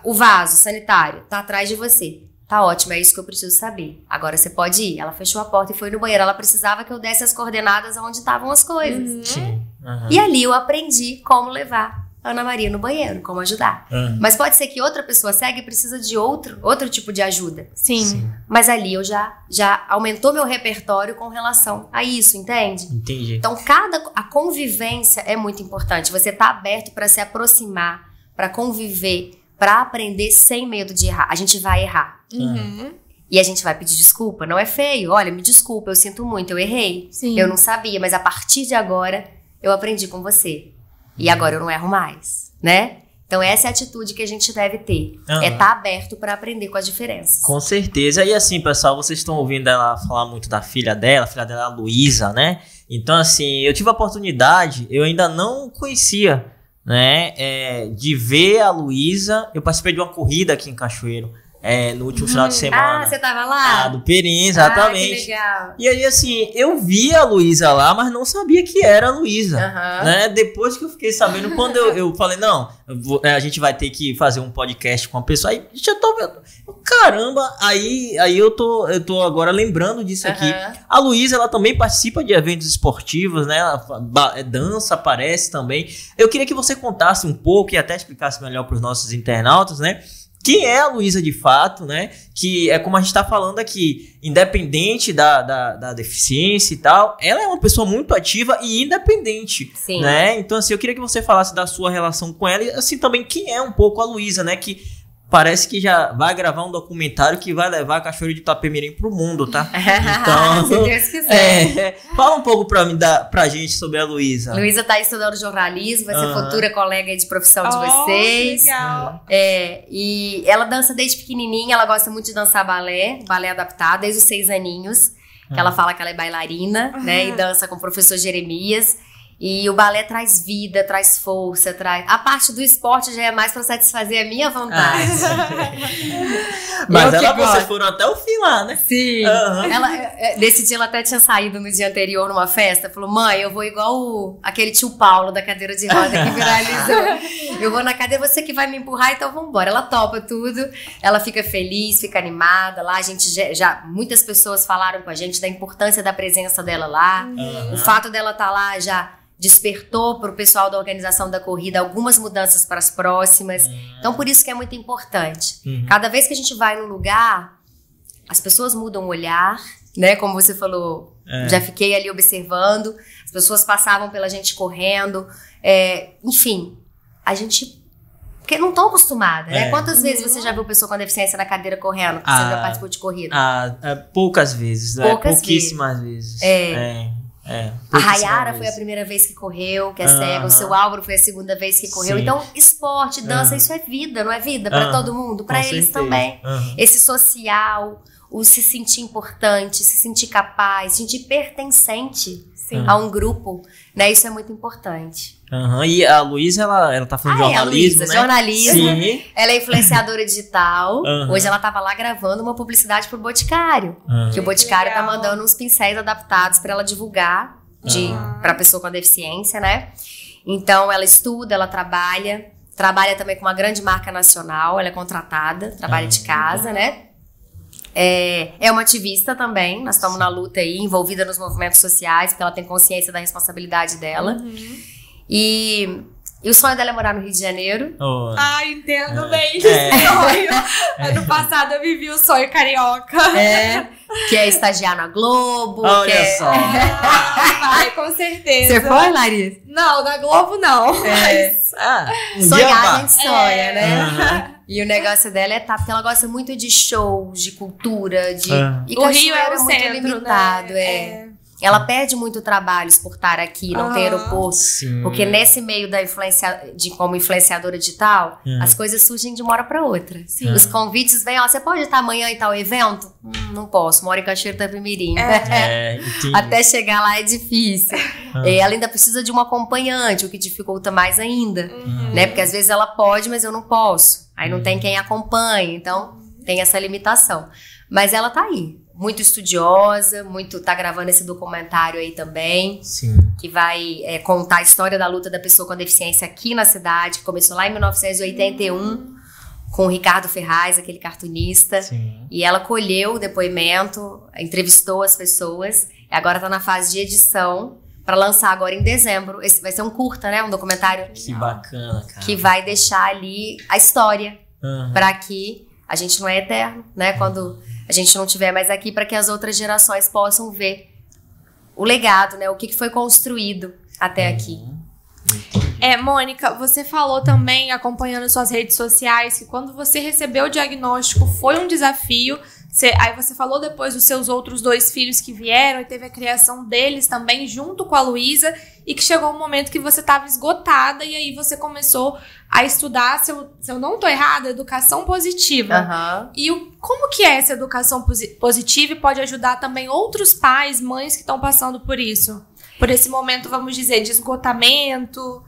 o vaso sanitário? Tá atrás de você. Tá ótimo, é isso que eu preciso saber. Agora você pode ir. Ela fechou a porta e foi no banheiro. Ela precisava que eu desse as coordenadas onde estavam as coisas. Sim. E ali eu aprendi como levar a Ana Maria no banheiro, como ajudar. Mas pode ser que outra pessoa cega e precisa de outro tipo de ajuda. Sim. Mas ali eu já aumentou meu repertório com relação a isso, entende? Entendi. Então a convivência é muito importante. Você tá aberto para se aproximar, para conviver, para aprender sem medo de errar. A gente vai errar. E a gente vai pedir desculpa. Não é feio. Olha, me desculpa, eu sinto muito, eu errei. Sim. Eu não sabia, mas a partir de agora eu aprendi com você. E agora eu não erro mais, né? Então essa é a atitude que a gente deve ter. É estar aberto para aprender com as diferenças. Com certeza. E assim, pessoal, vocês estão ouvindo ela falar muito da filha dela. A filha dela é a Luísa, né? Então assim, eu tive a oportunidade, eu ainda não conhecia, né? De ver a Luísa. Eu participei de uma corrida aqui em Cachoeiro. No último final de semana. Ah, você tava lá? Do Perim, exatamente. Ah, que legal. E aí, assim, eu vi a Luísa lá, mas não sabia que era a Luísa. Né? Depois que eu fiquei sabendo, quando eu falei, não, a gente vai ter que fazer um podcast com a pessoa. Aí já tô vendo. Caramba, aí eu tô agora lembrando disso aqui. A Luísa, ela também participa de eventos esportivos, né? Ela dança, aparece também. Eu queria que você contasse um pouco e até explicasse melhor para os nossos internautas, né? Quem é a Luísa de fato, né? Que é como a gente tá falando aqui, independente da deficiência e tal, ela é uma pessoa muito ativa e independente, Sim. Né? Então, assim, eu queria que você falasse da sua relação com ela e, assim, também quem é um pouco a Luísa, né? Que parece que já vai gravar um documentário que vai levar a Cachoeiro de Itapemirim pro mundo, tá? Então, se Deus quiser. Fala um pouco pra gente sobre a Luísa. Luísa tá estudando jornalismo, vai ser futura colega de profissão de vocês. Que legal. E ela dança desde pequenininha, ela gosta muito de dançar balé adaptado, desde os 6 aninhos. Que ela fala que ela é bailarina, né? E dança com o professor Jeremias. E o balé traz vida, traz força, a parte do esporte já é mais pra satisfazer a minha vontade. Mas vocês foram até o fim lá, né? Sim. Nesse dia ela até tinha saído no dia anterior numa festa. Falou, mãe, eu vou igual aquele tio Paulo da cadeira de roda que viralizou. Eu vou na cadeira, você que vai me empurrar, então vambora. Ela topa tudo, ela fica feliz, fica animada. Lá a gente muitas pessoas falaram com a gente da importância da presença dela lá. O fato dela estar lá já despertou para o pessoal da organização da corrida algumas mudanças para as próximas. Então, por isso que é muito importante. Cada vez que a gente vai num lugar, as pessoas mudam o olhar, né? Como você falou, já fiquei ali observando. As pessoas passavam pela gente correndo. Enfim, a gente... Porque não estão acostumadas, né? Quantas vezes você já viu pessoa com deficiência na cadeira correndo? Você já participou de corrida? Poucas vezes, né? Pouquíssimas vezes. A Rayara foi a primeira vez que correu, que é cega. O seu Álvaro foi a segunda vez que correu. Sim. Então, esporte, dança, isso é vida, não é vida? Para todo mundo, para eles também. Esse social, o se sentir importante, se sentir capaz, se sentir pertencente a um grupo, né? Isso é muito importante. E a Luísa, ela tá fazendo jornalismo, né? Jornalismo. Sim. Ela é influenciadora digital. Hoje ela tava lá gravando uma publicidade pro Boticário. Que o Boticário tá mandando uns pincéis adaptados para ela divulgar pra pessoa com deficiência, né? Então ela estuda, ela trabalha também com uma grande marca nacional, ela é contratada, trabalha de casa, né? É uma ativista também, nós estamos na luta aí, envolvida nos movimentos sociais, porque ela tem consciência da responsabilidade dela. E o sonho dela é morar no Rio de Janeiro. Entendo bem esse sonho. Ano passado eu vivi o sonho carioca. Que é estagiar na Globo. Olha só. Vai, com certeza. Você foi, Larissa? Não, na Globo não. Sonhar a gente sonha, né? E o negócio dela é porque ela gosta muito de shows, de cultura, E o Rio é o muito centro, limitado, né? Ela perde muito trabalhos por estar aqui, não ter aeroporto. Sim. Porque nesse meio como influenciadora digital, as coisas surgem de uma hora para outra. Os convites vêm, você pode estar amanhã em tal evento? Não posso, moro em Cachoeiro do Itapemirim. Até chegar lá é difícil. Ela ainda precisa de um acompanhante, o que dificulta mais ainda, né? Porque às vezes ela pode, mas eu não posso. Aí não tem quem acompanhe, então tem essa limitação. Mas ela tá aí, muito estudiosa, tá gravando esse documentário aí também. Sim. Que vai contar a história da luta da pessoa com deficiência aqui na cidade, que começou lá em 1981, com o Ricardo Ferraz, aquele cartunista. Sim. E ela colheu o depoimento, entrevistou as pessoas, e agora tá na fase de edição, para lançar agora em dezembro. Esse vai ser um curta, né? Um documentário. Que bacana, cara. Que vai deixar ali a história, para que a gente não é eterno, né? Quando a gente não estiver mais aqui, para que as outras gerações possam ver o legado, né? O que foi construído até aqui. Mônica, você falou também, acompanhando suas redes sociais, que quando você recebeu o diagnóstico foi um desafio. Aí você falou depois dos seus outros 2 filhos que vieram e teve a criação deles também junto com a Luísa, e que chegou um momento que você estava esgotada e aí você começou a estudar, se eu não estou errada, educação positiva. E como que é essa educação positiva e pode ajudar também outros pais, mães que estão passando por isso? Por esse momento, vamos dizer, de esgotamento?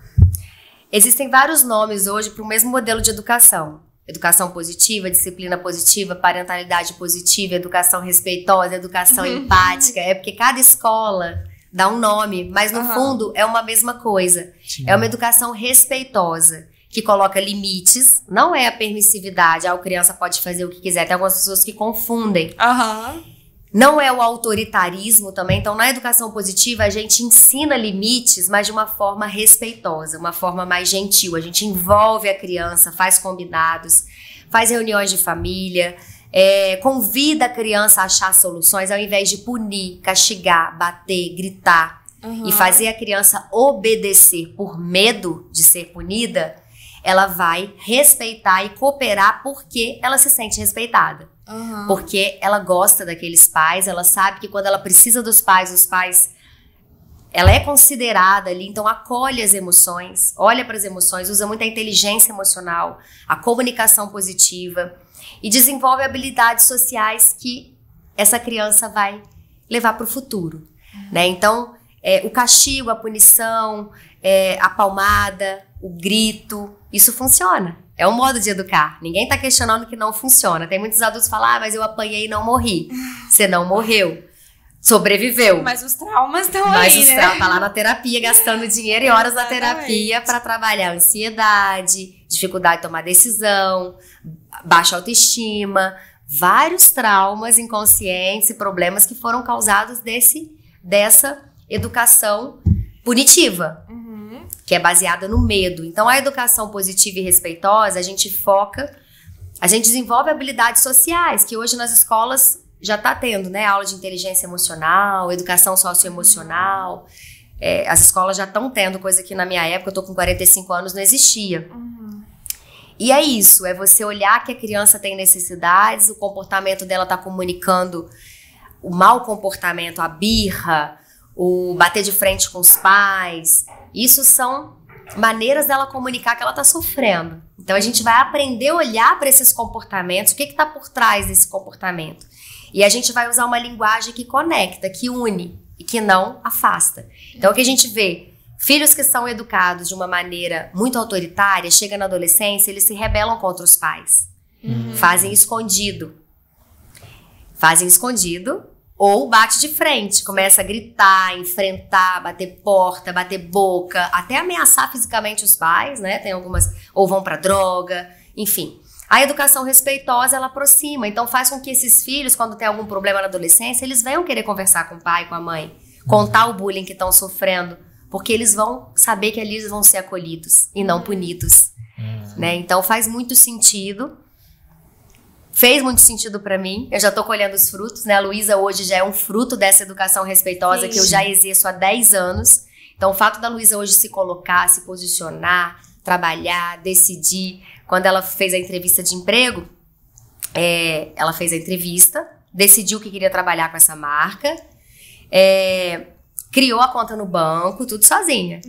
Existem vários nomes hoje para o mesmo modelo de educação. Educação positiva, disciplina positiva, parentalidade positiva, educação respeitosa, educação empática. É porque cada escola dá um nome, mas no fundo é uma mesma coisa. Sim. É uma educação respeitosa, que coloca limites, não é a permissividade, a criança pode fazer o que quiser. Tem algumas pessoas que confundem. Não é o autoritarismo também. Então, na educação positiva, a gente ensina limites, mas de uma forma respeitosa, uma forma mais gentil. A gente envolve a criança, faz combinados, faz reuniões de família, convida a criança a achar soluções, ao invés de punir, castigar, bater, gritar e fazer a criança obedecer por medo de ser punida. Ela vai respeitar e cooperar porque ela se sente respeitada. Porque ela gosta daqueles pais, ela sabe que quando ela precisa dos pais, os pais, ela é considerada ali, então acolhe as emoções, olha para as emoções, usa muita inteligência emocional, a comunicação positiva e desenvolve habilidades sociais que essa criança vai levar para o futuro, né? Então, o castigo, a punição, a palmada, o grito, isso funciona. É um modo de educar. Ninguém tá questionando que não funciona. Tem muitos adultos que falam, mas eu apanhei e não morri. Você não morreu. Sobreviveu. Mas os traumas estão aí, Mas os traumas tá lá na terapia, gastando dinheiro e horas na terapia para trabalhar ansiedade, dificuldade de tomar decisão, baixa autoestima, vários traumas inconscientes e problemas que foram causados dessa educação punitiva. Que é baseada no medo. Então, a educação positiva e respeitosa, a gente desenvolve habilidades sociais, que hoje nas escolas já está tendo, né? Aula de inteligência emocional, educação socioemocional. As escolas já estão tendo, coisa que na minha época, eu tô com 45 anos, não existia. E é isso, é você olhar que a criança tem necessidades, o comportamento dela está comunicando o mau comportamento, a birra, o bater de frente com os pais. Isso são maneiras dela comunicar que ela está sofrendo. Então a gente vai aprender a olhar para esses comportamentos, o que está por trás desse comportamento. E a gente vai usar uma linguagem que conecta, que une e que não afasta. Então o que a gente vê, filhos que são educados de uma maneira muito autoritária, chega na adolescência, eles se rebelam contra os pais. Fazem escondido. Ou bate de frente, começa a gritar, enfrentar, bater porta, bater boca, até ameaçar fisicamente os pais, né? Tem algumas, ou vão pra droga, enfim. A educação respeitosa, ela aproxima, então faz com que esses filhos, quando tem algum problema na adolescência, eles venham querer conversar com o pai, com a mãe, contar o bullying que estão sofrendo, porque eles vão saber que ali eles vão ser acolhidos e não punidos, né? Então faz muito sentido. Fez muito sentido pra mim, eu já tô colhendo os frutos, né? A Luísa hoje já é um fruto dessa educação respeitosa que eu já exerço há 10 anos. Então o fato da Luísa hoje se colocar, se posicionar, trabalhar, decidir. Quando ela fez a entrevista de emprego, ela fez a entrevista, decidiu que queria trabalhar com essa marca, criou a conta no banco, tudo sozinha.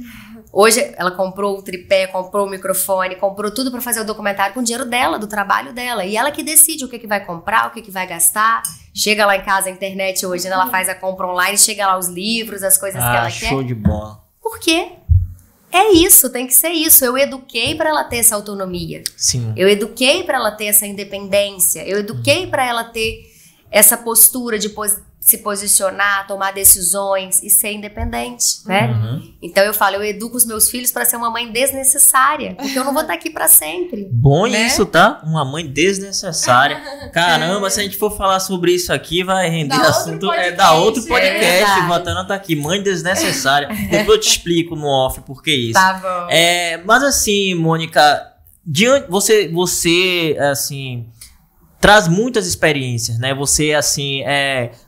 Hoje ela comprou o tripé, comprou o microfone, comprou tudo para fazer o documentário com o dinheiro dela, do trabalho dela. E ela que decide o que vai comprar, o que vai gastar. chega lá em casa, a internet hoje, né? Ela faz a compra online, chega lá os livros, as coisas que ela quer. Show de bola. Por quê? É isso, tem que ser isso. Eu eduquei para ela ter essa autonomia. Sim. Eu eduquei para ela ter essa independência. Eu eduquei para ela ter essa postura de se posicionar, tomar decisões e ser independente, né? Então eu falo, eu educo os meus filhos para ser uma mãe desnecessária, porque eu não vou estar aqui para sempre. Bom né? isso, tá? Uma mãe desnecessária. Caramba, se a gente for falar sobre isso aqui, vai render assunto. Dá outro podcast. Botana tá aqui, mãe desnecessária. Depois eu te explico no off por que isso. Tá bom. Mas assim, Mônica, você assim, traz muitas experiências, né? Você, assim,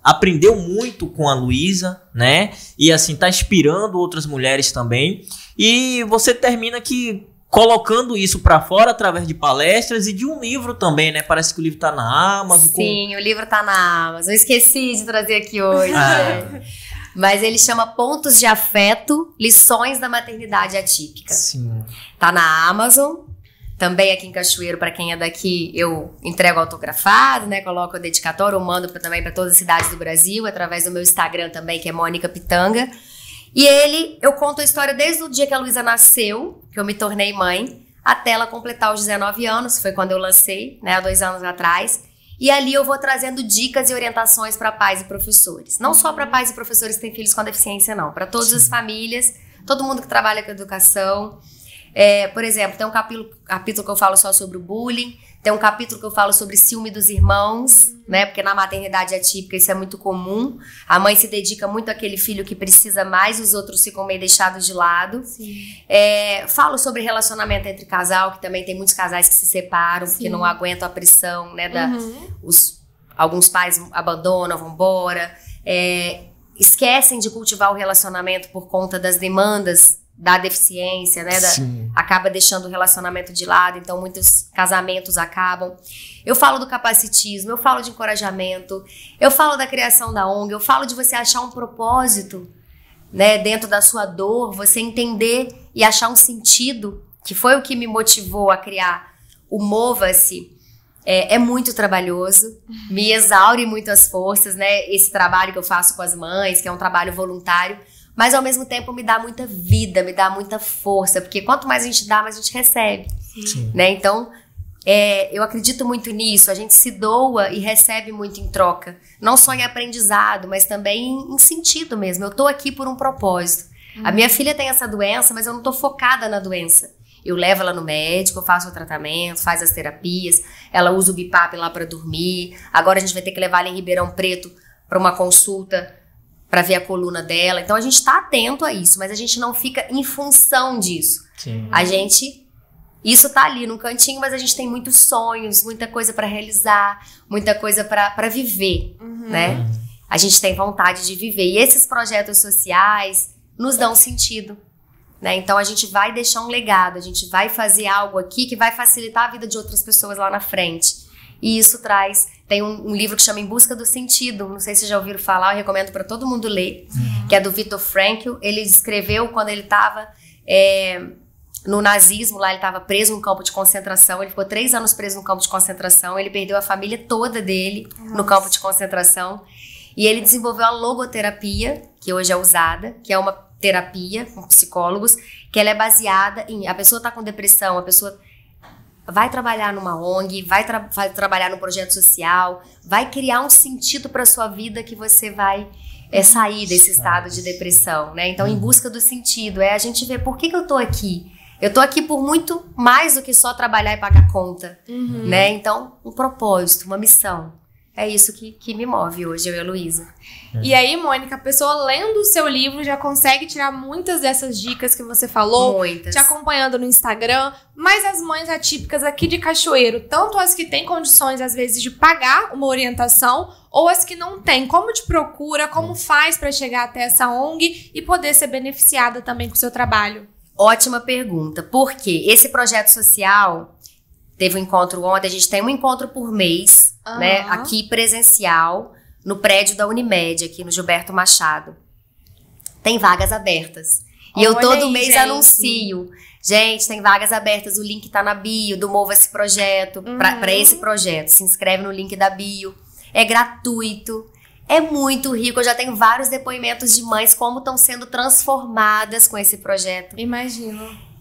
aprendeu muito com a Luísa, né? E, assim, tá inspirando outras mulheres também. E você termina aqui colocando isso pra fora através de palestras e de um livro também, né? Parece que o livro tá na Amazon. Sim, o livro tá na Amazon. Eu esqueci de trazer aqui hoje. Mas ele chama Pontos de Afeto, Lições da Maternidade Atípica. Sim. Tá na Amazon. Também aqui em Cachoeiro, para quem é daqui, eu entrego autografado, né? Coloco a dedicatória, eu mando também para todas as cidades do Brasil, através do meu Instagram também, que é Mônica Pitanga. E eu conto a história desde o dia que a Luísa nasceu, que eu me tornei mãe, até ela completar os 19 anos, foi quando eu lancei, né? Há 2 anos atrás. E ali eu vou trazendo dicas e orientações para pais e professores. Não só para pais e professores que têm filhos com deficiência, não. Para todas as famílias, todo mundo que trabalha com educação. Por exemplo, tem um capítulo que eu falo só sobre o bullying, tem um capítulo que eu falo sobre ciúme dos irmãos, né? Porque na maternidade atípica isso é muito comum. A mãe se dedica muito àquele filho que precisa mais, os outros ficam meio deixados de lado. Falo sobre relacionamento entre casal, que também tem muitos casais que se separam, porque não aguentam a pressão, né? Alguns pais abandonam, vão embora. Esquecem de cultivar o relacionamento por conta das demandas da deficiência, né? Acaba deixando o relacionamento de lado, então muitos casamentos acabam. Eu falo do capacitismo, eu falo de encorajamento, eu falo da criação da ONG, eu falo de você achar um propósito, né? Dentro da sua dor, você entender e achar um sentido, que foi o que me motivou a criar o Mova-se. É muito trabalhoso, me exaure muitas forças, né? Esse trabalho que eu faço com as mães, que é um trabalho voluntário, mas ao mesmo tempo me dá muita vida, me dá muita força, porque quanto mais a gente dá, mais a gente recebe. Né? Então, eu acredito muito nisso, a gente se doa e recebe muito em troca, não só em aprendizado, mas também em sentido mesmo. Eu tô aqui por um propósito. A minha filha tem essa doença, mas eu não tô focada na doença. Eu levo ela no médico, eu faço o tratamento, faz as terapias, ela usa o BiPAP lá para dormir. Agora a gente vai ter que levar ela em Ribeirão Preto para uma consulta para ver a coluna dela. Então a gente está atento a isso, mas a gente não fica em função disso. Isso tá ali no cantinho, mas a gente tem muitos sonhos, muita coisa para realizar, muita coisa para viver, né? A gente tem vontade de viver. E esses projetos sociais nos dão sentido, né? Então a gente vai deixar um legado, a gente vai fazer algo aqui que vai facilitar a vida de outras pessoas lá na frente. E isso tem um livro que chama Em Busca do Sentido, não sei se vocês já ouviram falar, eu recomendo para todo mundo ler, que é do Viktor Frankl. Ele escreveu quando ele estava no nazismo, lá ele estava preso num campo de concentração, ele ficou 3 anos preso no campo de concentração, ele perdeu a família toda dele no campo de concentração, e ele desenvolveu a logoterapia, que hoje é usada, que é uma terapia com psicólogos, que ela é baseada em, a pessoa está com depressão, a pessoa vai trabalhar numa ONG, vai trabalhar num projeto social, vai criar um sentido para sua vida que você vai sair desse estado de depressão, né? Então, em busca do sentido, a gente ver por que eu tô aqui. Eu tô aqui por muito mais do que só trabalhar e pagar conta, né? Então, um propósito, uma missão. É isso que me move hoje, eu e a Luísa. E aí, Mônica, a pessoa lendo o seu livro já consegue tirar muitas dessas dicas que você falou. Muitas. Te acompanhando no Instagram. Mas as mães atípicas aqui de Cachoeiro, tanto as que têm condições, às vezes, de pagar uma orientação, ou as que não têm, como te procura, como faz para chegar até essa ONG e poder ser beneficiada também com o seu trabalho? Ótima pergunta. Por quê? Esse projeto social teve um encontro ontem, a gente tem um encontro por mês, né, aqui presencial, no prédio da Unimed, aqui no Gilberto Machado. Tem vagas abertas. E eu todo mês anuncio. Gente, tem vagas abertas, o link tá na bio do Mova-se Projeto, pra esse projeto. Se inscreve no link da bio. é gratuito, é muito rico. Eu já tenho vários depoimentos de mães como estão sendo transformadas com esse projeto. Imagino.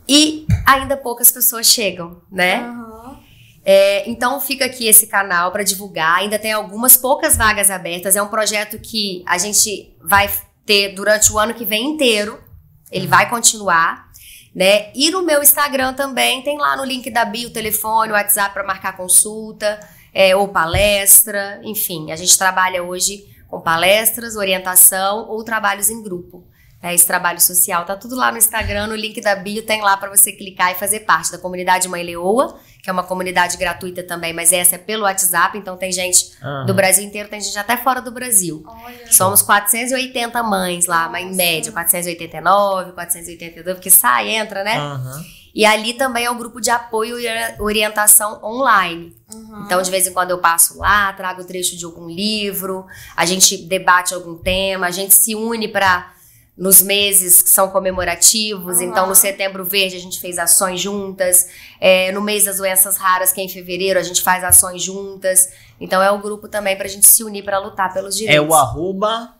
E ainda poucas pessoas chegam, né? Aham. Então fica aqui esse canal para divulgar. Ainda tem algumas poucas vagas abertas. É um projeto que a gente vai ter durante o ano que vem inteiro. Ele vai continuar, né? E no meu Instagram também tem lá no link da bio, telefone, WhatsApp para marcar consulta, ou palestra. Enfim, a gente trabalha hoje com palestras, orientação ou trabalhos em grupo. Esse trabalho social tá tudo lá no Instagram, no link da bio tem lá para você clicar e fazer parte da comunidade Mãe Leoa, que é uma comunidade gratuita também, mas essa é pelo WhatsApp, então tem gente do Brasil inteiro, tem gente até fora do Brasil. Olha. Somos 480 mães lá, mas em média, 489, 482, porque sai, entra, né? E ali também é um grupo de apoio e orientação online. Então, de vez em quando eu passo lá, trago trecho de algum livro, a gente debate algum tema, a gente se une para... Nos meses que são comemorativos, então no Setembro Verde a gente fez ações juntas, no mês das doenças raras, que é em fevereiro, a gente faz ações juntas. Então é o grupo também pra gente se unir pra lutar pelos direitos. É o arroba...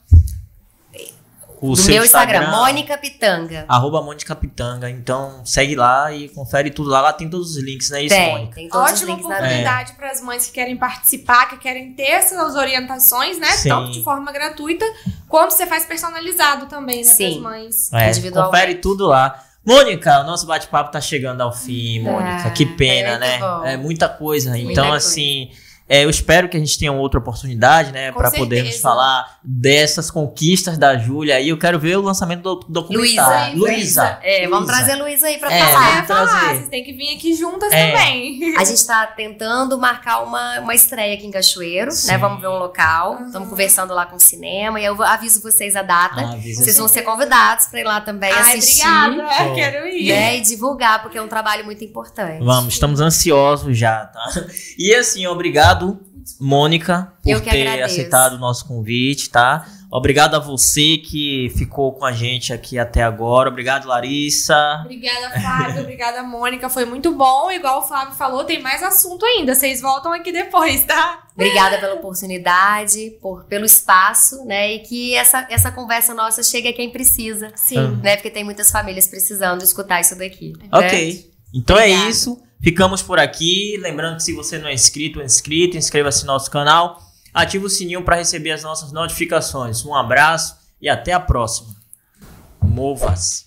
O do meu Instagram, Mônica Pitanga. Arroba Mônica Pitanga. Então segue lá e confere tudo lá. Lá tem todos os links, não é isso, Mônica? Tem todos os Ótima links na oportunidade para as mães que querem participar, que querem ter essas orientações, né? Sim. Tanto de forma gratuita, quanto você faz personalizado também, né? Para as mães. Individualmente. Confere tudo lá. Mônica, o nosso bate-papo tá chegando ao fim, Mônica. Que pena, né? Bom. É muita coisa. Muita Então, coisa. assim... eu espero que a gente tenha outra oportunidade, né? Com Pra certeza. podermos falar dessas conquistas da Júlia. E eu quero ver o lançamento do documentário. Luísa. Vamos trazer a Luísa aí pra Eu falar. ia falar, trazer. vocês têm que vir aqui juntas também. A gente tá tentando marcar uma estreia aqui em Cachoeiro, Sim. né? Vamos ver um local. Estamos conversando lá com o cinema. E eu aviso vocês a data. Avisa Vocês vão ser convidados pra ir lá também assistir. Obrigada. Pô. Quero ir. Né? E divulgar, porque é um trabalho muito importante. Vamos, estamos ansiosos já, tá? E assim, obrigado, Mônica, Eu por que ter agradeço. aceitado o nosso convite, tá? Obrigado a você que ficou com a gente aqui até agora. Obrigado, Larissa. Obrigada, Flávio. Obrigada, Mônica. Foi muito bom. Igual o Flávio falou, tem mais assunto ainda. Vocês voltam aqui depois, tá? Obrigada pela oportunidade, pelo espaço, né? E que essa conversa nossa chegue a quem precisa. Sim. Né? Porque tem muitas famílias precisando escutar isso daqui. Ok. Né? Então Obrigada. é isso. Ficamos por aqui. Lembrando que se você não é inscrito, inscreva-se no nosso canal. Ative o sininho para receber as nossas notificações. Um abraço e até a próxima. Mova-se.